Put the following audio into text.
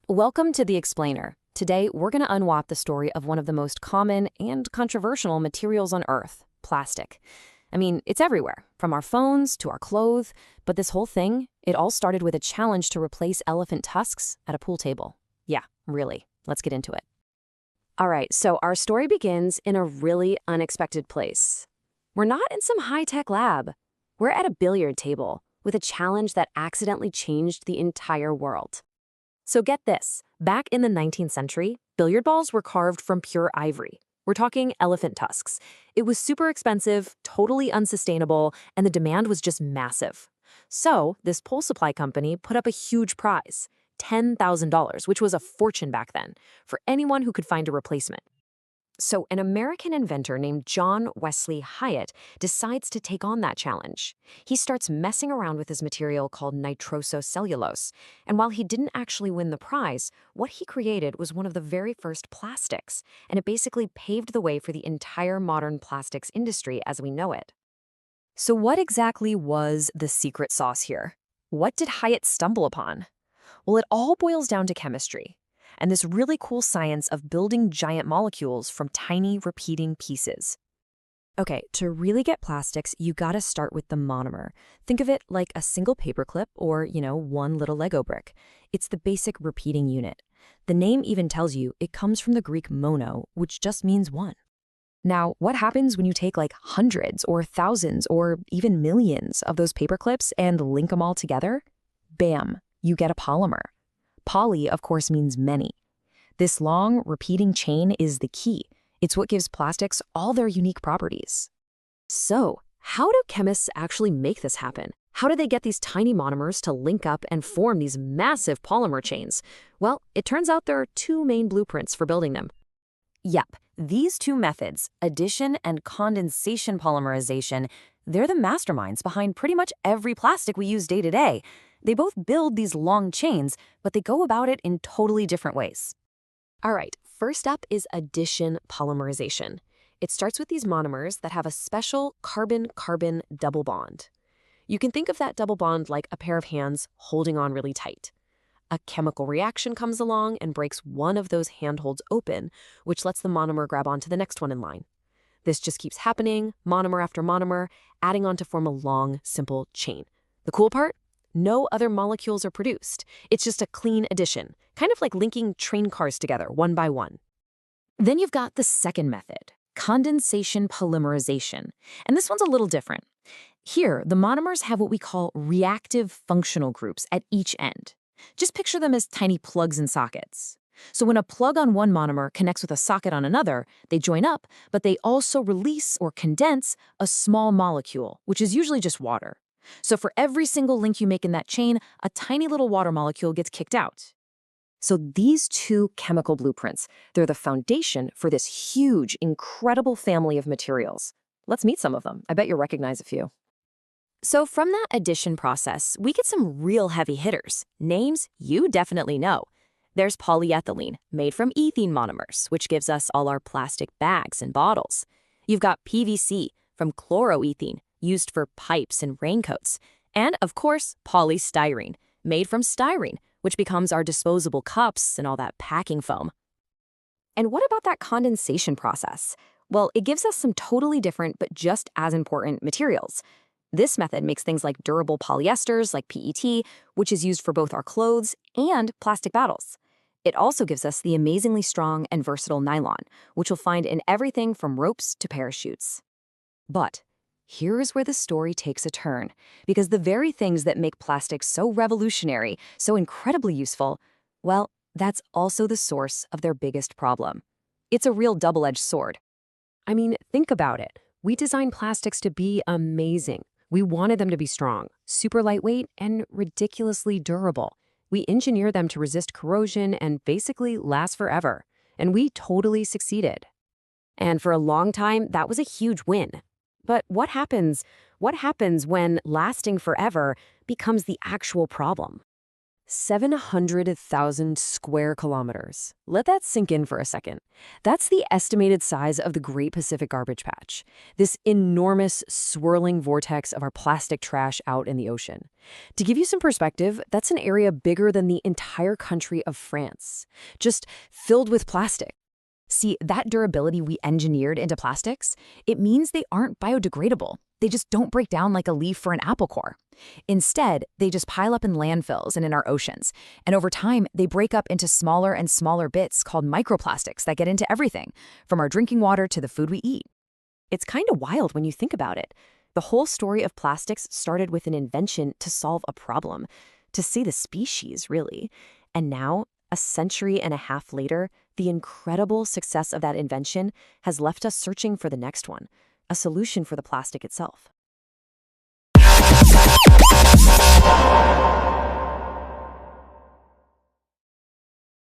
Welcome to The Explainer. Today, we're going to unwrap the story of one of the most common and controversial materials on Earth, plastic. I mean, it's everywhere, from our phones to our clothes, but this whole thing, it all started with a challenge to replace elephant tusks at a pool table. Yeah, really. Let's get into it. All right, so our story begins in a really unexpected place. We're not in some high-tech lab. We're at a billiard table with a challenge that accidentally changed the entire world. So get this, back in the 19th century, billiard balls were carved from pure ivory. We're talking elephant tusks. It was super expensive, totally unsustainable, and the demand was just massive. So this pool supply company put up a huge prize, $10,000, which was a fortune back then, for anyone who could find a replacement. So an American inventor named John Wesley Hyatt decides to take on that challenge. He starts messing around with his material called nitrosocellulose. And while he didn't actually win the prize, what he created was one of the very first plastics, and it basically paved the way for the entire modern plastics industry as we know it. So what exactly was the secret sauce here? What did Hyatt stumble upon? Well, it all boils down to chemistry and this really cool science of building giant molecules from tiny repeating pieces. Okay, to really get plastics, you gotta start with the monomer. Think of it like a single paperclip or, one little Lego brick. It's the basic repeating unit. The name even tells you it comes from the Greek mono, which just means one. Now, what happens when you take like hundreds or thousands or even millions of those paperclips and link them all together? Bam, you get a polymer. Poly, of course, means many. This long, repeating chain is the key. It's what gives plastics all their unique properties. So, how do chemists actually make this happen? How do they get these tiny monomers to link up and form these massive polymer chains? Well, it turns out there are two main blueprints for building them. Yep, these two methods, addition and condensation polymerization, they're the masterminds behind pretty much every plastic we use day to day. They both build these long chains, but they go about it in totally different ways. All right, first up is addition polymerization. It starts with these monomers that have a special carbon-carbon double bond. You can think of that double bond like a pair of hands holding on really tight. A chemical reaction comes along and breaks one of those handholds open, which lets the monomer grab onto the next one in line. This just keeps happening, monomer after monomer, adding on to form a long, simple chain. The cool part? No other molecules are produced. It's just a clean addition, kind of like linking train cars together one by one. Then you've got the second method, condensation polymerization. And this one's a little different. Here, the monomers have what we call reactive functional groups at each end. Just picture them as tiny plugs and sockets. So when a plug on one monomer connects with a socket on another, they join up, but they also release or condense a small molecule, which is usually just water. So for every single link you make in that chain, a tiny little water molecule gets kicked out. So these two chemical blueprints, they're the foundation for this huge, incredible family of materials. Let's meet some of them. I bet you'll recognize a few. So from that addition process, we get some real heavy hitters. Names you definitely know. There's polyethylene, made from ethene monomers, which gives us all our plastic bags and bottles. You've got PVC from chloroethene, used for pipes and raincoats. And, of course, polystyrene, made from styrene, which becomes our disposable cups and all that packing foam. And what about that condensation process? Well, it gives us some totally different but just as important materials. This method makes things like durable polyesters like PET, which is used for both our clothes and plastic bottles. It also gives us the amazingly strong and versatile nylon, which you'll find in everything from ropes to parachutes. But here's where the story takes a turn, because the very things that make plastics so revolutionary, so incredibly useful, well, that's also the source of their biggest problem. It's a real double-edged sword. I mean, think about it. We designed plastics to be amazing. We wanted them to be strong, super lightweight, and ridiculously durable. We engineered them to resist corrosion and basically last forever. And we totally succeeded. And for a long time, that was a huge win. But what happens when lasting forever becomes the actual problem? 700,000 square kilometers. Let that sink in for a second. That's the estimated size of the Great Pacific Garbage Patch, this enormous swirling vortex of our plastic trash out in the ocean. To give you some perspective, that's an area bigger than the entire country of France, just filled with plastic. See, that durability we engineered into plastics, it means they aren't biodegradable. They just don't break down like a leaf or an apple core. Instead, they just pile up in landfills and in our oceans. And over time, they break up into smaller and smaller bits called microplastics that get into everything, from our drinking water to the food we eat. It's kind of wild when you think about it. The whole story of plastics started with an invention to solve a problem, to save the species, really. And now, a century and a half later, the incredible success of that invention has left us searching for the next one, a solution for the plastic itself.